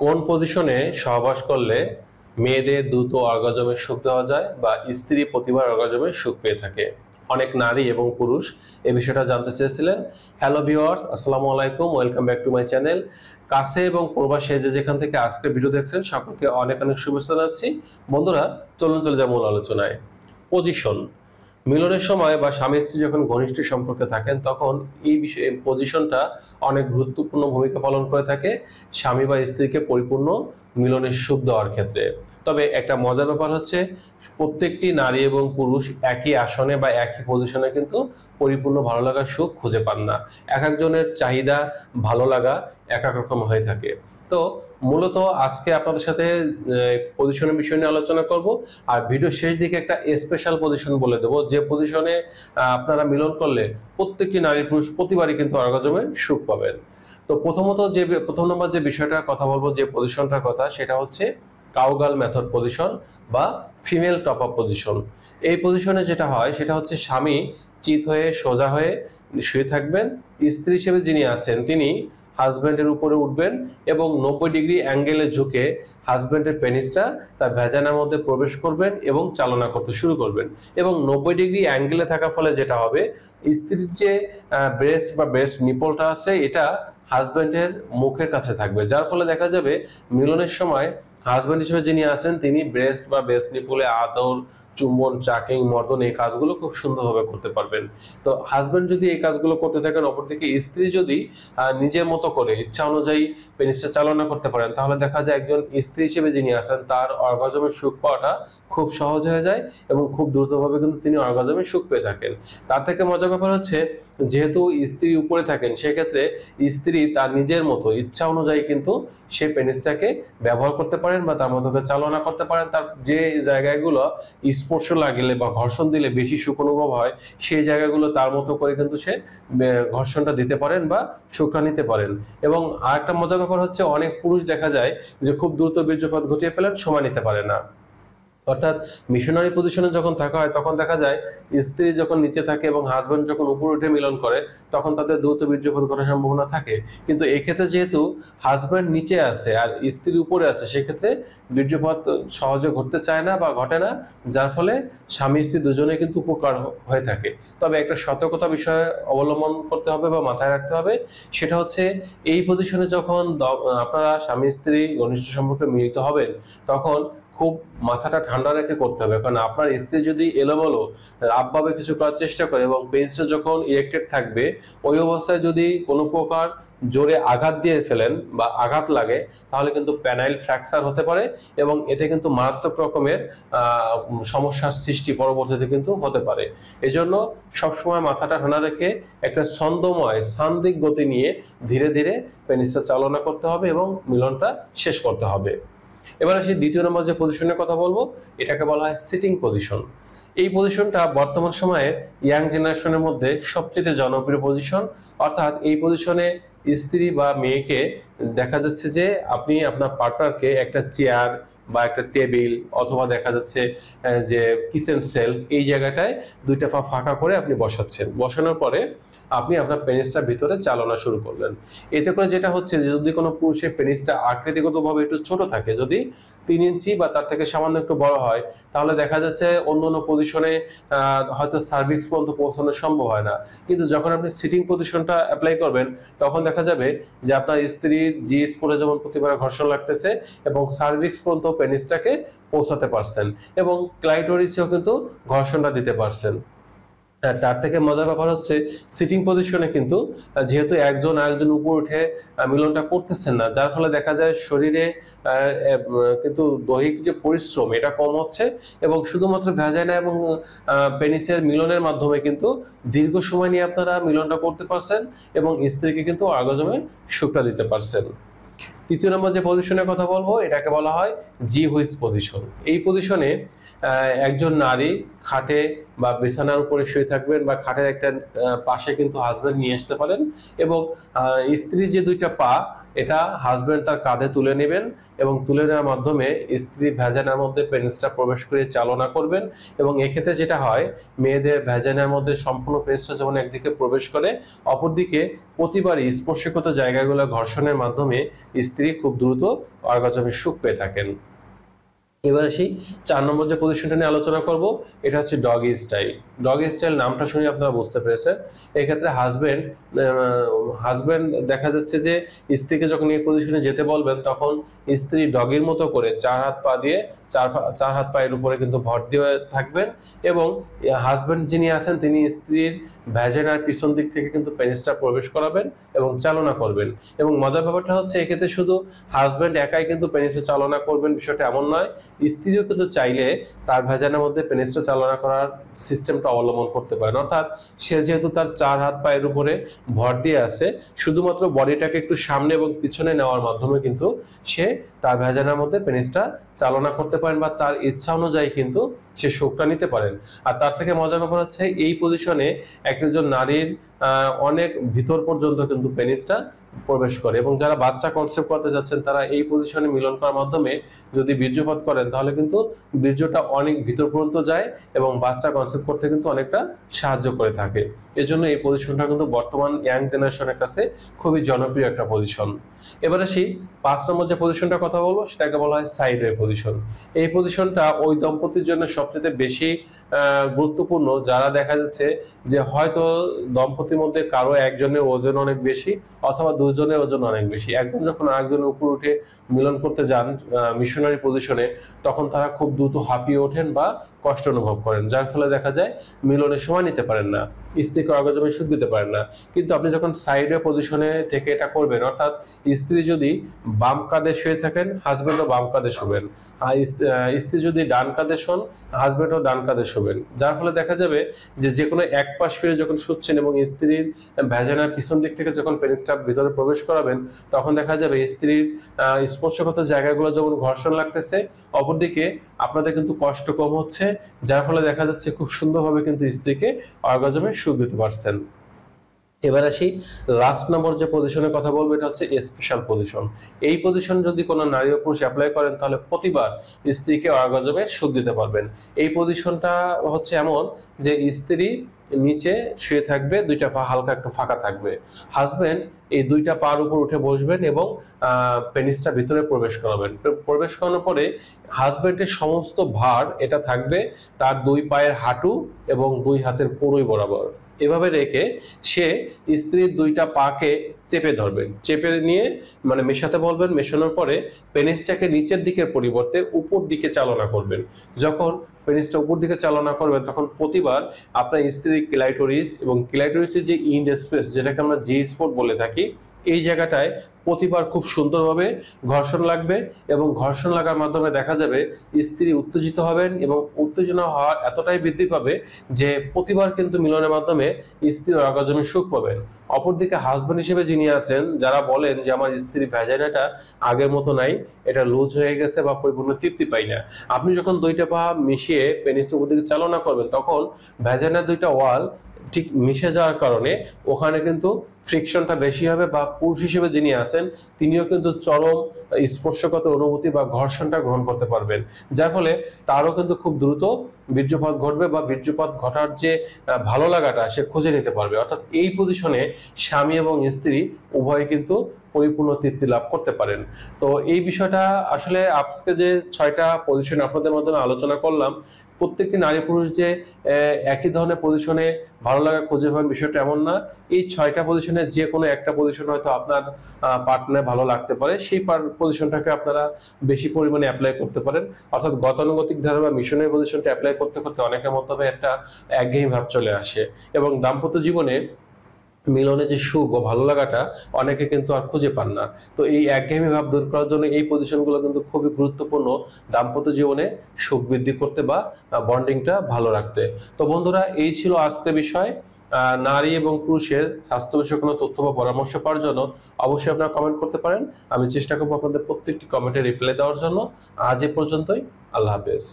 কোন পজিশনে সহবাস করলে মেয়েদের দ্রুত অর্গাজমের সুখ দেওয়া যায় বা স্ত্রী প্রতিবার অর্গাজমের সুখ পেয়ে থাকে? অনেক নারী এবং পুরুষ এই বিষয়টা জানতে চেয়েছিলেন। হ্যালো ভিউয়ার্স, আসসালামু আলাইকুম, welcome back to my channel. কাছে এবং প্রবাসে যে যেখান থেকে আজকে ভিডিও দেখছেন সকলকে অনেক অনেক শুভেচ্ছা জানাচ্ছি। বন্ধুরা, চলুন চলে যাই মূল আলোচনায়। পজিশন মিলনের সময় বা স্বামী স্ত্রী যখন ঘনিষ্ঠ সম্পর্কে থাকেন তখন এই বিষয়ে পজিশনটা অনেক গুরুত্বপূর্ণ ভূমিকা পালন করে থাকে স্বামী বা স্ত্রীকে পরিপূর্ণ মিলনের সুখ দেওয়ার ক্ষেত্রে। তবে একটা মজার ব্যাপার হচ্ছে প্রত্যেকটি নারী এবং পুরুষ একই আসনে বা একই পজিশনে কিন্তু পরিপূর্ণ ভালো লাগার সুখ খুঁজে পান না। এক একজনের চাহিদা, ভালো লাগা এক এক রকম হয়ে থাকে। তো মূলত আজকে আপনাদের সাথে পজিশনের বিষয় নিয়ে আলোচনা করব। আর ভিডিও শেষ দিকে একটা স্পেশাল পজিশন বলে দেবো, যে পজিশনে আপনারা মিলন করলে প্রত্যেকটি নারী পুরুষ প্রতিবারই কিন্তু অর্গাজমে সুখ পাবেন। তো প্রথম নম্বর যে বিষয়টার কথা বলবো, যে পজিশনটার কথা, সেটা হচ্ছে কাউগাল মেথড পজিশন বা ফিমেল টপ আপ পজিশন। এই পজিশনে যেটা হয় সেটা হচ্ছে স্বামী চিত হয়ে সোজা হয়ে শুয়ে থাকবেন, স্ত্রী হিসেবে যিনি আছেন তিনি হাজব্যান্ডের উপরে উঠবেন এবং 90 ডিগ্রি অ্যাঙ্গেলে ঝুঁকে হাজব্যান্ডের পেনিসটা তার ভ্যাজানার মধ্যে প্রবেশ করবেন এবং চালনা করতে শুরু করবেন। এবং 90 ডিগ্রি অ্যাঙ্গেলে থাকার ফলে যেটা হবে, স্ত্রীর যে ব্রেস্ট বা ব্রেস্ট নিপলটা আছে এটা হাজব্যান্ডের মুখের কাছে থাকবে, যার ফলে দেখা যাবে মিলনের সময় হাজব্যান্ড হিসেবে যিনি আছেন তিনি ব্রেস্ট বা ব্রেস্ট নিপলে আদর, চুম্বন, চাকিং, মর্দন এই কাজগুলো খুব সুন্দরভাবে করতে পারবেন। তো হাজব্যান্ড যদি এই কাজগুলো করতে থাকেন, অপরদিকে স্ত্রী যদি নিজের মতো করে ইচ্ছা অনুযায়ী পেনিসটা চালনা করতে পারেন, তাহলে দেখা যায় একজন স্ত্রী হিসেবে যিনি আছেন তার অর্গাজমের সুখ পাওয়াটা খুব সহজ হয়ে যায় এবং খুব দ্রুতভাবে কিন্তু তিনি অর্গাজমের সুখ পেয়ে থাকেন। তার থেকে মজার ব্যাপার হচ্ছে, যেহেতু স্ত্রী উপরে থাকেন সেক্ষেত্রে স্ত্রী তার নিজের মতো ইচ্ছা অনুযায়ী কিন্তু সে পেনিসটাকে ব্যবহার করতে পারেন বা তার মতো চালনা করতে পারেন। তার যে জায়গাগুলো স্পর্শ লাগলে বা ঘর্ষণ দিলে বেশি সুখ অনুভব হয়, সেই জায়গাগুলো তার মতো করে কিন্তু সে ঘর্ষণটা দিতে পারেন বা সুখটা নিতে পারেন। এবং আরেকটা মজার ব্যাপার হচ্ছে, অনেক পুরুষ দেখা যায় যে খুব দ্রুত বীর্যপাত ঘটিয়ে ফেলেন, সময় নিতে পারে না। অর্থাৎ মিশনারি পজিশনে যখন থাকা হয় তখন দেখা যায় স্ত্রী যখন নিচে থাকে এবং হাজব্যান্ড যখন উপরে উঠে মিলন করে তখন তাদের দ্রুত বীর্যপাত ঘটার সম্ভাবনা থাকে। কিন্তু এক্ষেত্রে যেহেতু হাজব্যান্ড নিচে আছে আর স্ত্রী উপরে আছে, সেক্ষেত্রে বীর্যপাত সহজে ঘটতে চায় না বা ঘটে না, যার ফলে স্বামী স্ত্রী দুজনে কিন্তু উপকার হয়ে থাকে। তবে একটা সতর্কতা বিষয় অবলম্বন করতে হবে বা মাথায় রাখতে হবে, সেটা হচ্ছে এই পজিশনে যখন আপনারা স্বামী স্ত্রী ঘনিষ্ঠ সম্পর্কে মিলিত হবেন তখন খুব মাথাটা ঠান্ডা রেখে করতে হবে। কারণ আপনার স্ত্রী যদি এলোমেলো রাফভাবে কিছু করার চেষ্টা করে এবং পেনিসটা যখন ইরেক্টেড থাকবে, ওই অবস্থায় যদি কোনো প্রকার জোরে আঘাত দিয়ে ফেলেন বা আঘাত লাগে, তাহলে কিন্তু প্যানাইল ফ্র্যাকচার হতে পারে এবং এতে কিন্তু মারাত্মক রকমের সমস্যার সৃষ্টি পরবর্তীতে কিন্তু হতে পারে। এজন্য সবসময় মাথাটা ঠান্ডা রেখে একটা ছন্দময় সান্দিক গতি নিয়ে ধীরে ধীরে পেনিসটা চালনা করতে হবে এবং মিলনটা শেষ করতে হবে। এবার আসি দ্বিতীয় নম্বর যে পজিশনের কথা বলবো, এটাকে বলা হয় সিটিং পজিশন। এই পজিশনটা বর্তমান সময়ে ইয়াং জেনারেশনের মধ্যে সবচেয়ে জনপ্রিয় পজিশন। অর্থাৎ এই পজিশনে স্ত্রী বা মেয়েকে দেখা যাচ্ছে যে আপনি আপনার পার্টনারকে একটা চেয়ার বা একটা টেবিল অথবা দেখা যাচ্ছে যে কিচেন সেল, এই জায়গাটায় দুইটা পা ফাঁকা করে আপনি বসাচ্ছেন। বসানোর পরে আপনি আপনার পেনিসটা ভিতরে চালনা শুরু করলেন। এতে করে যেটা হচ্ছে যে যদি কোনো পুরুষের পেনিসটা আকৃতিগতভাবে একটু ছোট থাকে, যদি 3 ইঞ্চি বা তার থেকে সামান্য একটু বড় হয়, তাহলে দেখা যাচ্ছে অন্য অন্য পজিশনে হয়তো সার্ভিক্স পর্যন্ত পৌঁছানো সম্ভব হয় না। কিন্তু যখন আপনি সিটিং পজিশনটা অ্যাপ্লাই করবেন তখন দেখা যাবে যে আপনার স্ত্রীর জি স্পটে যেমন প্রতিবার ঘর্ষণ লাগতেছে এবং সার্ভিক্স পর্যন্ত পেনিসটাকে পৌঁছাতে পারছেন এবং ক্লাইটোরিসেও কিন্তু ঘর্ষণটা দিতে পারছেন। তার থেকে মজার ব্যাপার হচ্ছে, সিটিং পজিশনে কিন্তু যেহেতু একজন আরেকজন উপর উঠে মিলনটা করতেছেন না, যার ফলে দেখা যায় শরীরে কিন্তু দৈহিক যে পরিশ্রম এটা কম হচ্ছে এবং শুধুমাত্র ভ্যাজাইনা এবং পেনিসের মিলনের মাধ্যমে কিন্তু দীর্ঘ সময় নিয়ে আপনারা মিলনটা করতে পারছেন এবং স্ত্রীকে কিন্তু অর্গাজমে সুখটা দিতে পারছেন। তৃতীয় নম্বর যে পজিশনের কথা বলবো, এটাকে বলা হয় জি হুইস পজিশন। এই পজিশনে একজন নারী খাটে বা বিছানার উপরে শুয়ে থাকবেন বা খাটের একটা পাশে কিন্তু হাজবেন্ড নিয়ে আসতে পারেন এবং স্ত্রীর যে দুইটা পা এটা হাজবেন্ড তার কাঁধে তুলে নেবেন এবং তুলে নেওয়ার মাধ্যমে স্ত্রী ভ্যাজানার মধ্যে পেনিসটা প্রবেশ করে চালনা করবেন। এবং এক্ষেত্রে যেটা হয়, মেয়েদের ভ্যাজানার মধ্যে সম্পূর্ণ পেনিসটা যখন একদিকে প্রবেশ করে, অপরদিকে প্রতিবারই স্পর্শগত জায়গাগুলো ঘর্ষণের মাধ্যমে স্ত্রী খুব দ্রুত অর্গাজমের সুখ পেয়ে থাকেন। এবার আসি 4 নম্বর যে পজিশনটা নিয়ে আলোচনা করব, এটা হচ্ছে ডগি স্টাইল। ডগি স্টাইল নামটা শুনে আপনারা বুঝতে পেরেছেন, এক্ষেত্রে হাজবেন্ড দেখা যাচ্ছে যে স্ত্রীকে যখন এই পজিশনে যেতে বলবেন, তখন স্ত্রী ডগির মতো করে 4 হাত পা দিয়ে চার হাত পায়ের উপরে কিন্তু ভর দিয়ে থাকবেন এবং হাজবেন্ড যিনি আছেন তিনি স্ত্রীর ভ্যাজানার পিছন দিক থেকে কিন্তু পেনিসটা প্রবেশ করাবেন এবং চালনা করবেন। এবং মজার ব্যাপারটা হচ্ছে, এক্ষেত্রে শুধু হাজবেন্ড একাই কিন্তু পেনিসে চালনা করবেন বিষয়টা এমন নয়, স্ত্রীও কিন্তু চাইলে তার ভ্যাজানার মধ্যে পেনিসটা চালনা করার সিস্টেমটা অবলম্বন করতে পারেন। অর্থাৎ সে যেহেতু তার 4 হাত পায়ের উপরে ভর দিয়ে আছে, শুধুমাত্র বডিটাকে একটু সামনে এবং পিছনে নেওয়ার মাধ্যমে কিন্তু সে তার ভ্যাজানার মধ্যে পেনিসটা চালনা করতে পারেন বা তার ইচ্ছা অনুযায়ী কিন্তু সে সুখটা নিতে পারেন। আর তার থেকে মজার ব্যাপার হচ্ছে, এই পজিশনে একজন নারীর অনেক ভিতর পর্যন্ত কিন্তু পেনিসটা প্রবেশ করে। এবং যারা বাচ্চা কনসেপ্ট করতে যাচ্ছেন, তারা এই পজিশনে মিলন করার মাধ্যমে যদি বীর্যপাত করেন, তাহলে কিন্তু বীর্যটা অনেক ভিতর পর্যন্ত যায় এবং বাচ্চা কনসেপ্ট করতে কিন্তু অনেকটা সাহায্য করে থাকে। এজন্য এই পজিশনটা কিন্তু বর্তমান ইয়াং জেনারেশনের কাছে খুবই জনপ্রিয় একটা পজিশন। এবার আসি 5 নম্বর যে পজিশনটার কথা বলবো, সেটাকে বলা হয় সাইড ওয়ে পজিশন। এই পজিশনটা ওই দম্পতির জন্য সবচেয়ে বেশি গুরুত্বপূর্ণ যারা দেখা যাচ্ছে যে হয়তো দম্পতির মধ্যে কারো একজনের ওজন অনেক বেশি অথবা দুজনের ওজন অনেক বেশি। একজন যখন আরেকজনের উপর উঠে মিলন করতে যান মিশনারি পজিশনে, তখন তারা খুব দ্রুত হাঁপিয়ে ওঠেন বা কষ্ট অনুভব করেন, যার ফলে দেখা যায় মিলনের সময় নিতে পারেন না, স্ত্রীকে অর্গাজমে সুখ দিতে পারেন না। কিন্তু আপনি যখন সাইডে পজিশনে থেকে এটা করবেন, অর্থাৎ স্ত্রী যদি বাম কাঁধে শুয়ে থাকেন, হাজবেন্ডও বাম কাঁধে শোবেন, আর স্ত্রী যদি ডান কাঁধে শোন, হাজবেন্ডও ডান কাঁধে শোবেন, যার ফলে দেখা যাবে যে কোনো এক পাশ ফিরে যখন শুচ্ছেন এবং স্ত্রীর ভ্যাজানার পিছন দিক থেকে যখন পেনিসটা ভিতরে প্রবেশ করাবেন, তখন দেখা যাবে স্ত্রীর স্পর্শগত জায়গাগুলো যেমন ঘর্ষণ লাগতেছে, অপরদিকে আপনাদের কিন্তু কষ্ট কম হচ্ছে, যার ফলে দেখা যাচ্ছে খুব সুন্দরভাবে কিন্তু স্ত্রীকে অর্গাজমে সুখ দিতে পারছেন। এবার আসি লাস্ট নম্বর যে পজিশনের কথা বলবো, এটা হচ্ছে স্পেশাল পজিশন। এই পজিশন যদি কোনো নারী ও পুরুষ অ্যাপ্লাই করেন, তাহলে প্রতিবার স্ত্রীকে অর্গাজমে সুখ দিতে পারবেন। এই পজিশনটা হচ্ছে এমন যে স্ত্রী নিচে শুয়ে থাকবে, দুইটা পা হালকা একটু ফাঁকা থাকবে, হাজবেন্ড এই দুইটা পার উপর উঠে বসবেন এবং পেনিসটা ভিতরে প্রবেশ করাবেন। প্রবেশ করানোর পরে হাজবেন্ডের সমস্ত ভার এটা থাকবে তার 2 পায়ের হাঁটু এবং 2 হাতের পুরোই বরাবর। এভাবে রেখে সে স্ত্রীর 2টা পাকে চেপে ধরবেন, চেপে নিয়ে মানে মেশাতে বলবেন। মেশানোর পরে পেনিসটাকে নিচের দিকের পরিবর্তে উপর দিকে চালনা করবেন। যখন পেনিসটা উপর দিকে চালনা করবেন, তখন প্রতিবার আপনার স্ত্রীর ক্লাইটোরিস এবং ক্লাইটোরিসের যে ইন্ড স্পেস, যেটাকে আমরা জি স্পট বলে থাকি, এই জায়গাটায় প্রতিবার খুব সুন্দরভাবে ঘর্ষণ লাগবে এবং ঘর্ষণ লাগার মাধ্যমে দেখা যাবে স্ত্রী উত্তেজিত হবেন এবং উত্তেজনা হওয়ার এতটাই বৃদ্ধি পাবে যে প্রতিবার কিন্তু মিলনের মাধ্যমে স্ত্রী অর্গাজমে সুখ পাবেন। অপরদিকে হাজবেন্ড হিসেবে যিনি আছেন, যারা বলেন যে আমার স্ত্রীর ভ্যাজাইনাটা আগের মতো নাই, এটা লুজ হয়ে গেছে বা পরিপূর্ণ তৃপ্তি পাই না, আপনি যখন 2টা পা মিশিয়ে পেনিসটা উপর দিকে চালনা করবেন, তখন ভ্যাজাইনার 2টা ওয়াল ঠিক মিশে যাওয়ার কারণে ওখানে কিন্তু ফ্রিকশনটা বেশি হবে বা পুরুষ হিসেবে যিনি আছেন তিনিও কিন্তু চরম স্পর্শগত অনুভূতি বা ঘর্ষণটা গ্রহণ করতে পারবেন, যার ফলে তারও কিন্তু খুব দ্রুত বীর্যপাত ঘটবে বা বীর্যপাত ঘটার যে ভালো লাগাটা সে খুঁজে নিতে পারবে। অর্থাৎ এই পজিশনে স্বামী এবং স্ত্রী উভয়ে কিন্তু পরিপূর্ণ তৃপ্তি লাভ করতে পারেন। তো এই বিষয়টা আসলে আজকে যে 6টা পজিশন আপনাদের মাধ্যমে আলোচনা করলাম, প্রত্যেকটি নারী পুরুষ যে একই ধরনের পজিশনে ভালো লাগা খুঁজে পাবেন বিষয়টা এমন না। এই 6টা পজিশনে যে কোনো একটা পজিশন হয়তো আপনার পার্টনার ভালো লাগতে পারে, সেই পজিশনটাকে আপনারা বেশি পরিমাণে অ্যাপ্লাই করতে পারেন। অর্থাৎ গতানুগতিক ধারা বা মিশনের পজিশনটা অ্যাপ্লাই করতে করতে অনেকের মধ্যে একটা একঘেয়েমি ভাব চলে আসে এবং দাম্পত্য জীবনে মিলনে যে সুখ ও ভালো লাগাটা অনেকে কিন্তু আর খুঁজে পান না। তো এই একঘেয়েমি ভাব দূর করার জন্য এই পজিশনগুলো কিন্তু খুবই গুরুত্বপূর্ণ দাম্পত্য জীবনে সুখ বৃদ্ধি করতে বা বন্ডিংটা ভালো রাখতে। তো বন্ধুরা, এই ছিল আজকের বিষয়। নারী এবং পুরুষের স্বাস্থ্য বিষয়ে কোনো তথ্য বা পরামর্শ পাওয়ার জন্য অবশ্যই আপনারা কমেন্ট করতে পারেন। আমি চেষ্টা করবো আপনাদের প্রত্যেকটি কমেন্টে রিপ্লাই দেওয়ার জন্য। আজ এ পর্যন্তই। আল্লাহ হাফেজ।